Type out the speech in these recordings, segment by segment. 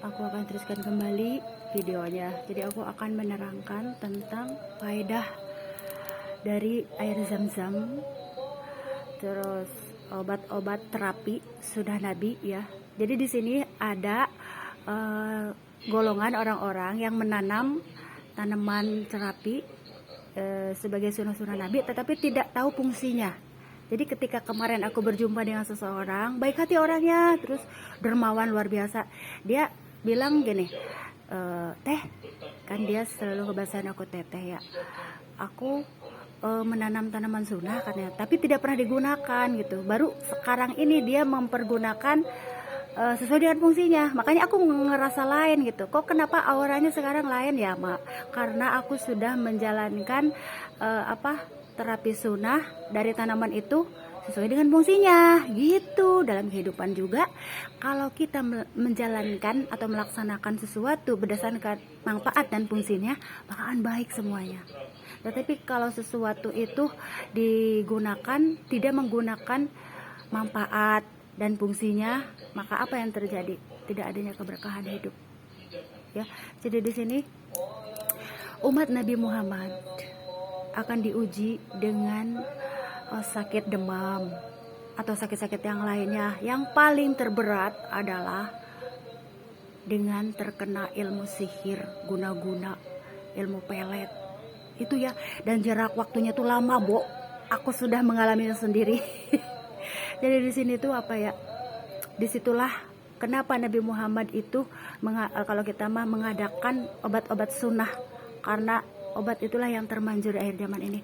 aku akan teruskan kembali videonya. Jadi aku akan menerangkan tentang faedah dari air zam-zam, terus obat-obat terapi sunnah Nabi ya. Jadi di sini ada golongan orang-orang yang menanam tanaman terapi sebagai sunnah Nabi, tetapi tidak tahu fungsinya. Jadi ketika kemarin aku berjumpa dengan seseorang, baik hati orangnya, terus dermawan luar biasa. Dia bilang gini, teh, kan dia selalu kebahasan aku teteh ya. Aku menanam tanaman sunnah katanya, tapi tidak pernah digunakan gitu. Baru sekarang ini dia mempergunakan sesuai dengan fungsinya. Makanya aku ngerasa lain gitu. Kok kenapa auranya sekarang lain ya, Mak? Karena aku sudah menjalankan terapi sunnah dari tanaman itu sesuai dengan fungsinya gitu. Dalam kehidupan juga kalau kita menjalankan atau melaksanakan sesuatu berdasarkan manfaat dan fungsinya, bakalan baik semuanya. Tetapi kalau sesuatu itu digunakan tidak menggunakan manfaat dan fungsinya, maka apa yang terjadi? Tidak adanya keberkahan hidup ya. Jadi di sini umat Nabi Muhammad akan diuji dengan sakit demam atau sakit-sakit yang lainnya. Yang paling terberat adalah dengan terkena ilmu sihir guna-guna, ilmu pelet itu ya. Dan jarak waktunya tuh lama, Bo. Aku sudah mengalaminya sendiri. Jadi di sini tuh disitulah kenapa Nabi Muhammad itu kalau kita mengadakan obat-obat sunnah, karena obat itulah yang termanjur di akhir zaman ini.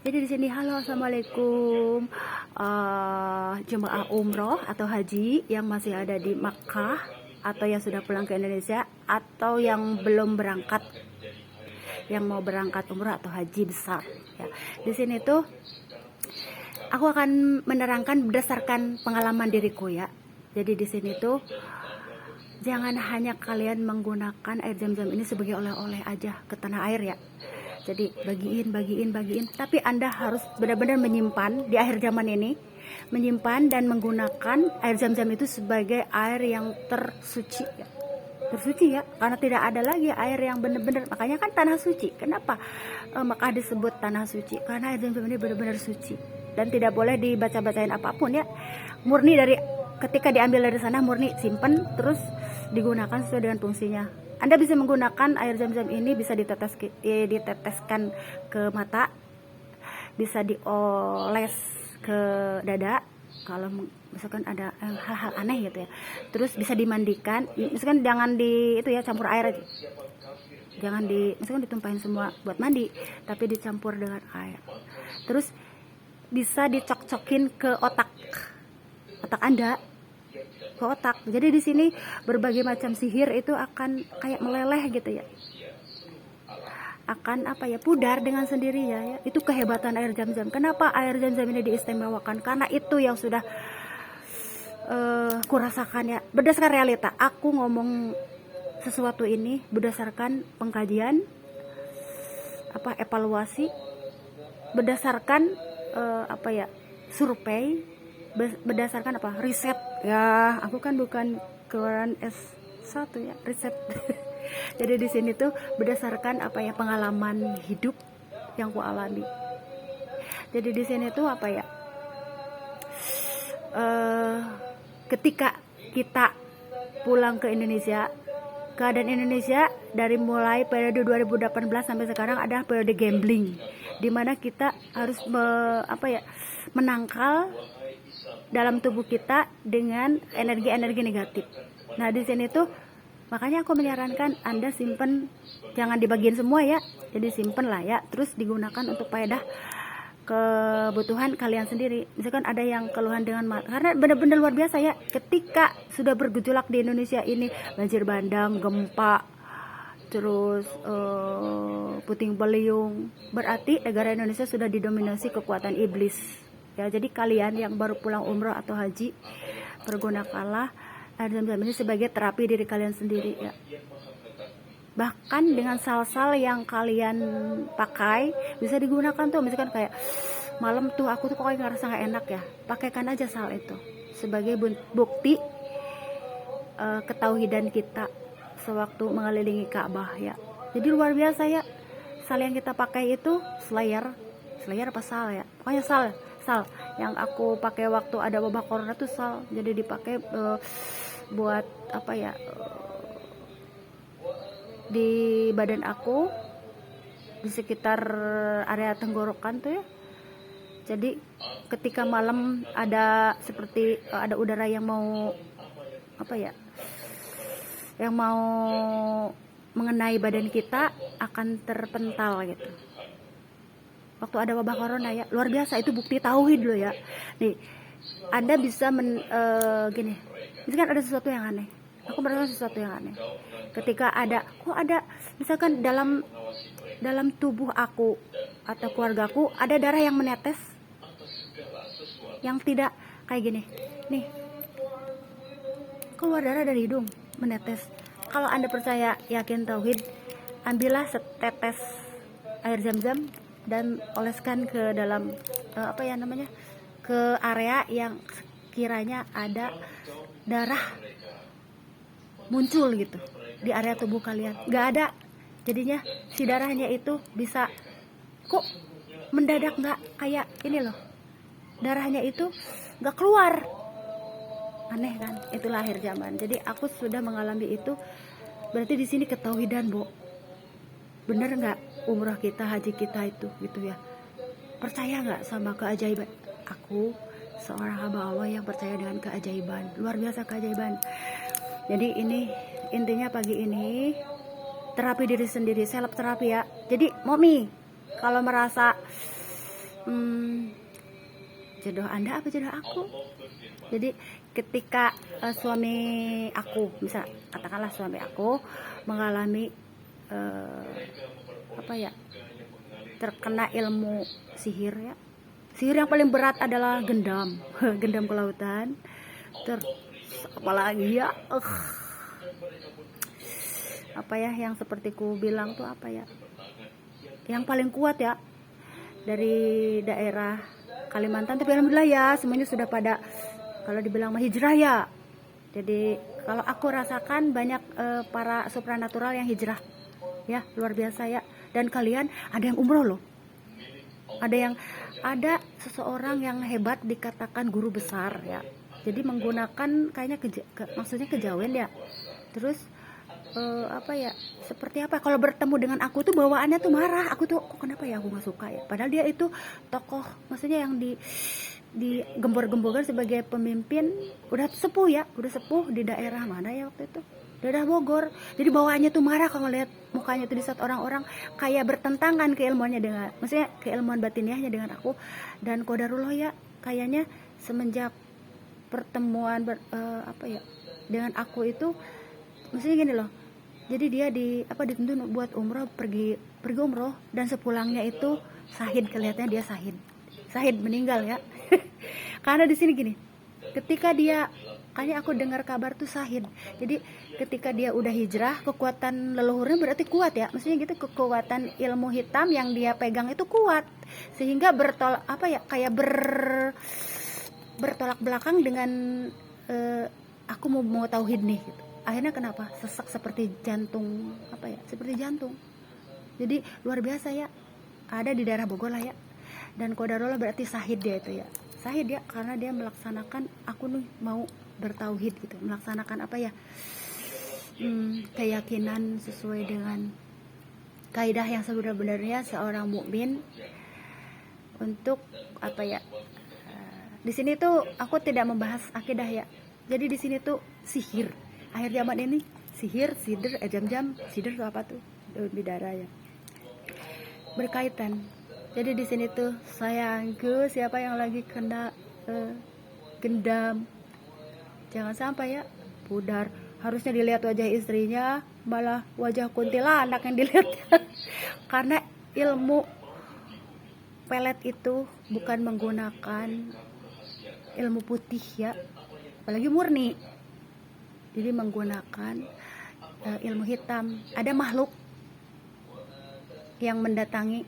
Jadi di sini, halo, assalamualaikum jemaah umroh atau haji yang masih ada di Makkah atau yang sudah pulang ke Indonesia atau yang belum berangkat, yang mau berangkat umroh atau haji besar ya. Di sini tuh aku akan menerangkan berdasarkan pengalaman diriku ya. Jadi di sini tuh jangan hanya kalian menggunakan air zam-zam ini sebagai oleh-oleh aja ke tanah air ya. Jadi bagiin, tapi Anda harus benar-benar menyimpan di akhir zaman ini, menyimpan dan menggunakan air zam-zam itu sebagai air yang tersuci ya. Tersuci ya, karena tidak ada lagi air yang benar-benar, makanya kan tanah suci. Kenapa maka disebut tanah suci? Karena air zam-zam ini benar-benar suci dan tidak boleh dibaca-bacain apapun ya. Murni dari ketika diambil dari sana, murni simpen terus digunakan sesuai dengan fungsinya. Anda bisa menggunakan air zam-zam ini, bisa diteteskan ke mata, bisa dioles ke dada kalau misalkan ada hal-hal aneh gitu ya. Terus bisa dimandikan, misalkan jangan campur air aja. Jangan misalkan ditumpahin semua buat mandi, tapi dicampur dengan air. Terus bisa dicok-cokin ke otak Anda, ke otak. Jadi di sini berbagai macam sihir itu akan kayak meleleh gitu ya. Akan pudar dengan sendirinya ya. Itu kehebatan air zam-zam. Kenapa air zam-zam ini diistimewakan? Karena itu yang sudah kurasakan ya. Berdasarkan realita, aku ngomong sesuatu ini berdasarkan pengkajian, evaluasi, berdasarkan survei, berdasarkan riset ya. Aku kan bukan keluaran S1 ya, riset. Jadi di sini tuh berdasarkan pengalaman hidup yang ku alami. Jadi di sini tuh ketika kita pulang ke Indonesia, keadaan Indonesia dari mulai periode 2018 sampai sekarang ada periode gambling, dimana kita harus menangkal dalam tubuh kita dengan energi-energi negatif. Nah di sini tuh makanya aku menyarankan Anda simpen, jangan dibagiin semua ya. Jadi simpen lah ya, terus digunakan untuk faedah kebutuhan kalian sendiri. Misalkan ada yang keluhan dengan karena benar-benar luar biasa ya, ketika sudah bergejolak di Indonesia ini, banjir bandang, gempa, terus puting beliung, berarti negara Indonesia sudah didominasi kekuatan iblis ya. Jadi kalian yang baru pulang umroh atau haji, pergunakanlah air zam-zam ini sebagai terapi diri kalian sendiri ya. Bahkan dengan sal-sal yang kalian pakai bisa digunakan tuh. Misalkan kayak malam tuh aku tuh pokoknya ngerasa gak enak ya, pakaikan aja sal itu sebagai bukti ketauhidan kita sewaktu mengelilingi Ka'bah ya. Jadi luar biasa ya. Sal yang kita pakai itu Slayer apa sal ya, pokoknya sal yang aku pakai waktu ada wabah corona tuh sal. Jadi dipakai buat apa ya, di badan aku, di sekitar area tenggorokan tuh ya. Jadi ketika malam ada seperti ada udara yang mau apa ya, yang mau mengenai badan kita akan terpental gitu. Waktu ada wabah corona ya, luar biasa, itu bukti tauhid loh ya. Nih, Anda bisa gini, misalkan ada sesuatu yang aneh, aku merasakan sesuatu yang aneh. Ketika ada, kok ada, misalkan dalam tubuh aku atau keluargaku ada darah yang menetes, yang tidak kayak gini, nih, keluar darah dari hidung, menetes. Kalau Anda percaya, yakin tauhid, ambillah setetes air zam-zam dan oleskan ke dalam apa ya namanya, ke area yang kiranya ada darah muncul gitu di area tubuh kalian. Nggak ada, jadinya si darahnya itu bisa kok mendadak, nggak kayak ini loh, darahnya itu nggak keluar. Aneh kan? Itulah akhir zaman. Jadi aku sudah mengalami itu. Berarti di sini ketauhidan, Bu. Bener nggak umrah kita, haji kita itu gitu ya? Percaya nggak sama keajaiban? Aku seorang hamba Allah yang percaya dengan keajaiban. Luar biasa keajaiban. Jadi ini intinya pagi ini terapi diri sendiri, self terapi ya. Jadi Momi, kalau merasa jodoh Anda apa jodoh aku? Jadi ketika suami aku, misal katakanlah suami aku mengalami apa ya, terkena ilmu sihir ya. Sihir yang paling berat adalah gendam, gendam ke lautan. Terus apalagi ya, apa ya yang seperti ku bilang tuh apa ya, yang paling kuat ya dari daerah Kalimantan. Tapi alhamdulillah ya semuanya sudah pada, kalau dibilang mah hijrah ya. Jadi kalau aku rasakan banyak para supranatural yang hijrah ya, luar biasa ya. Dan kalian ada yang umroh loh, ada seseorang yang hebat dikatakan guru besar ya. Jadi menggunakan kayaknya maksudnya kejawen ya. Terus apa ya, seperti apa, kalau bertemu dengan aku tuh bawaannya tuh marah. Aku tuh kok kenapa ya aku nggak suka ya, padahal dia itu tokoh, maksudnya yang digembor-gemborkan sebagai pemimpin, udah sepuh di daerah mana ya waktu itu, daerah Bogor. Jadi bawaannya tuh marah kalau lihat mukanya tuh di saat orang-orang kayak bertentangan keilmuannya dengan, maksudnya keilmuan batiniahnya dengan aku. Dan qadarullah ya, kayaknya semenjak pertemuan apa ya dengan aku itu, maksudnya gini loh, jadi dia dituntun buat umroh, pergi umroh, dan sepulangnya itu sahid, kelihatannya dia sahid meninggal ya. Karena di sini gini, ketika dia, kayaknya aku dengar kabar tuh sahid. Jadi ketika dia udah hijrah, kekuatan leluhurnya berarti kuat ya, maksudnya gitu, kekuatan ilmu hitam yang dia pegang itu kuat, sehingga kayak bertolak belakang dengan aku mau tauhid nih gitu. Akhirnya kenapa sesak seperti jantung, seperti jantung. Jadi luar biasa ya, ada di daerah Bogor lah ya. Dan qadarullah berarti sahid dia itu ya, sahid ya, karena dia melaksanakan, aku nih mau bertauhid gitu, melaksanakan keyakinan sesuai dengan kaidah yang sebenarnya seorang mukmin. Untuk di sini tuh aku tidak membahas akidah ya. Jadi di sini tuh sihir akhir zaman ini, sihir, sidir, jam-jam, sidir itu apa tuh, bidara ya, berkaitan. Jadi di sini tuh sayangku, siapa yang lagi kena gendam, jangan sampai ya pudar. Harusnya dilihat wajah istrinya, malah wajah kuntilanak yang dilihat. Karena ilmu pelet itu bukan menggunakan ilmu putih ya, apalagi murni. Jadi menggunakan ilmu hitam. Ada makhluk yang mendatangi.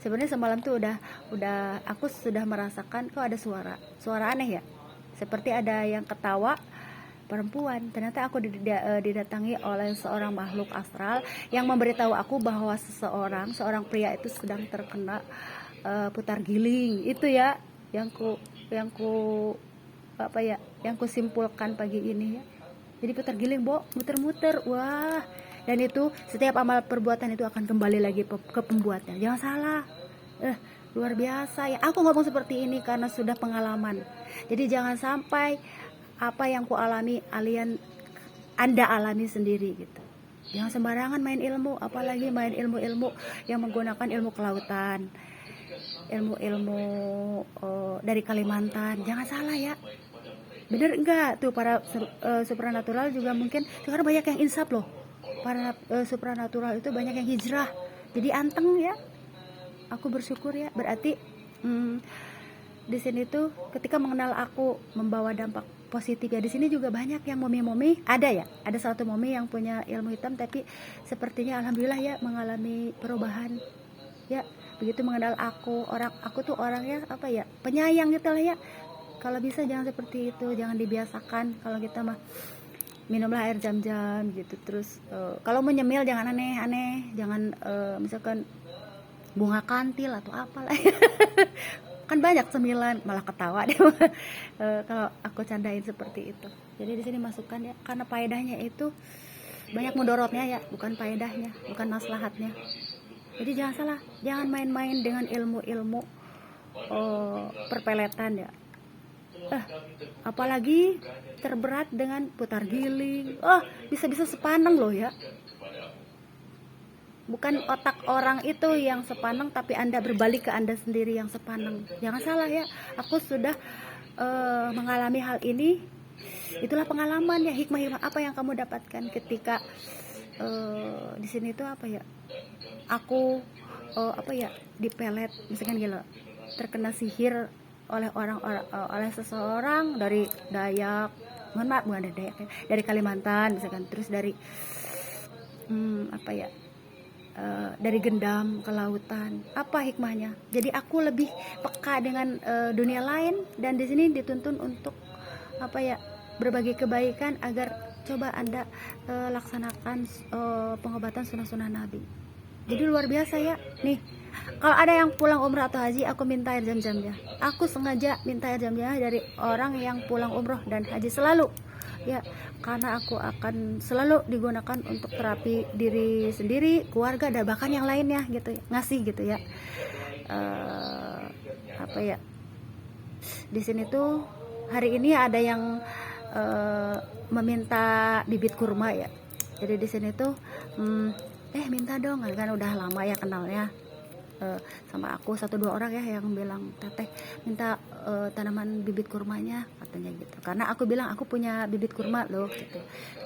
Sebenarnya semalam tuh udah aku sudah merasakan kok ada suara aneh ya, seperti ada yang ketawa perempuan. Ternyata aku didatangi oleh seorang makhluk astral yang memberitahu aku bahwa seorang pria itu sedang terkena putar giling. Itu ya yang ku yang ku simpulkan pagi ini ya. Jadi putar giling, Bo, muter-muter. Wah. Dan itu setiap amal perbuatan itu akan kembali lagi ke pembuatnya. Jangan salah. Luar biasa ya. Aku ngomong seperti ini karena sudah pengalaman. Jadi jangan sampai apa yang ku alami Anda alami sendiri gitu. Jangan sembarangan main ilmu, apalagi main ilmu-ilmu yang menggunakan ilmu kelautan, ilmu-ilmu dari Kalimantan. Jangan salah ya. Bener enggak tuh para supranatural juga mungkin sekarang banyak yang insaf loh. Para supranatural itu banyak yang hijrah. Jadi anteng ya. Aku bersyukur ya. Berarti di sini tuh ketika mengenal aku membawa dampak positif ya. Di sini juga banyak yang momi-momi ada ya. Ada satu momi yang punya ilmu hitam tapi sepertinya alhamdulillah ya mengalami perubahan. Ya, begitu mengenal aku tuh orangnya penyayang gitu lah ya. Kalau bisa jangan seperti itu, jangan dibiasakan. Kalau kita mah minumlah air jam-jam gitu. Terus kalau menyemil jangan aneh-aneh, jangan misalkan bunga kantil atau apalah. Kan banyak cemilan, malah ketawa deh. Kalau aku candain seperti itu. Jadi di sini masukkan ya, karena faedahnya itu banyak mudorotnya ya, bukan faedahnya, bukan maslahatnya. Jadi jangan salah, jangan main-main dengan ilmu-ilmu perpeletan ya. Apalagi terberat dengan putar giling. Bisa-bisa sepaneng loh ya. Bukan otak orang itu yang sepaneng, tapi Anda berbalik ke Anda sendiri yang sepaneng. Jangan salah ya. Aku sudah mengalami hal ini. Itulah pengalaman ya, hikmah apa yang kamu dapatkan ketika di sini tuh aku dipelet misalkan gitu, terkena sihir oleh seseorang dari Dayak, bukan dari Dayak ya, dari Kalimantan misalkan, terus dari dari Gendam ke lautan. Apa hikmahnya? Jadi aku lebih peka dengan dunia lain, dan di sini dituntun untuk berbagi kebaikan agar coba Anda laksanakan pengobatan sunnah-sunnah Nabi. Jadi luar biasa ya. Nih, kalau ada yang pulang umrah atau haji, aku minta air zam-zamnya. Aku sengaja minta air zam-zamnya dari orang yang pulang umroh dan haji selalu. Ya, karena aku akan selalu digunakan untuk terapi diri sendiri, keluarga, dan bahkan yang lainnya gitu ya. Ngasih gitu ya. Di sini tuh hari ini ada yang meminta bibit kurma ya. Jadi di sini tuh minta dong, kan udah lama ya kenalnya sama aku, 1-2 orang ya yang bilang, teteh minta tanaman bibit kurmanya katanya gitu, karena aku bilang aku punya bibit kurma loh gitu.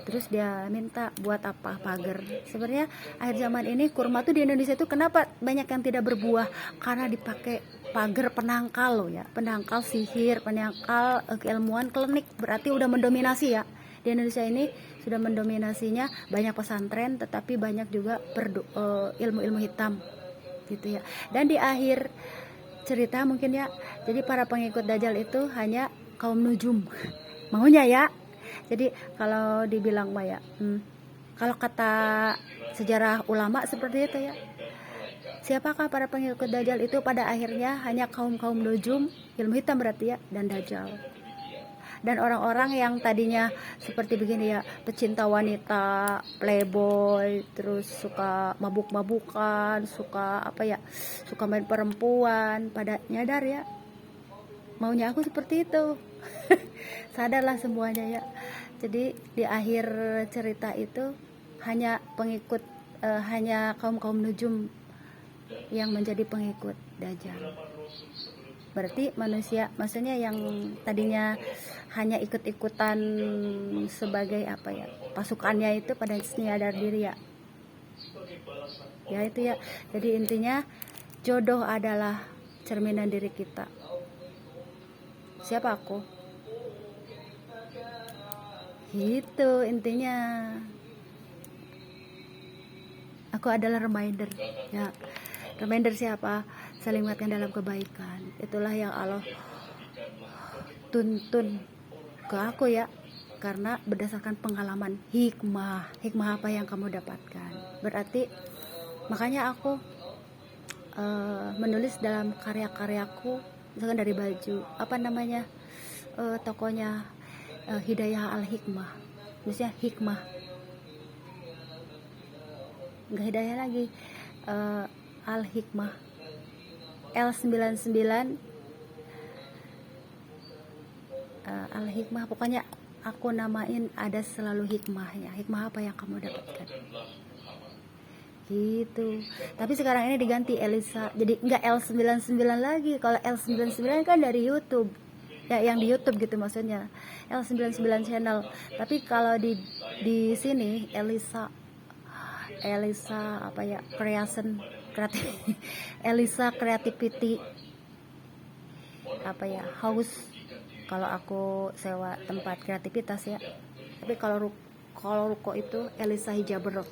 Terus dia minta buat apa, pagar. Sebenarnya akhir zaman ini kurma tuh di Indonesia tuh kenapa banyak yang tidak berbuah, karena dipakai pagar penangkal loh ya, penangkal sihir, penangkal keilmuan klinik. Berarti udah mendominasi ya di Indonesia ini, sudah mendominasinya banyak pesantren, tetapi banyak juga ilmu-ilmu hitam gitu ya. Dan di akhir cerita mungkin ya, jadi para pengikut Dajjal itu hanya kaum nujum maunya ya. Jadi kalau dibilang kalau kata sejarah ulama seperti itu ya, siapakah para pengikut Dajjal itu? Pada akhirnya hanya kaum nujum, ilmu hitam berarti ya, dan Dajjal. Dan orang-orang yang tadinya seperti begini ya, pecinta wanita, playboy, terus suka mabuk-mabukan, suka main perempuan, pada nyadar ya, maunya aku seperti itu. Sadarlah semuanya ya. Jadi di akhir cerita itu hanya pengikut hanya kaum nujum yang menjadi pengikut Dajjal. Berarti manusia, maksudnya yang tadinya hanya ikut-ikutan sebagai pasukannya itu pada nyadar diri ya. Ya itu ya. Jadi intinya jodoh adalah cerminan diri kita. Siapa aku? Itu intinya. Aku adalah reminder ya. Reminder siapa? Saling mengingatkan dalam kebaikan. Itulah yang Allah tuntun ke aku ya, karena berdasarkan pengalaman. Hikmah apa yang kamu dapatkan. Berarti makanya aku menulis dalam karya-karyaku, misalkan dari baju, apa namanya, tokonya Hidayah Al Hikmah, maksudnya hikmah, enggak Hidayah lagi, Al Hikmah, L99, Al Hikmah, pokoknya aku namain ada selalu hikmahnya. Hikmah apa yang kamu dapatkan gitu. Tapi sekarang ini diganti Elisa, jadi enggak L99 lagi. Kalau L99 kan dari YouTube ya, yang di YouTube gitu maksudnya, L99 channel. Tapi kalau di sini Elisa apa ya, creation kreatif Elisa Creativity apa ya, house. Kalau aku sewa tempat kreativitas ya. Tapi kalau ruko itu Elisa Hijabrok.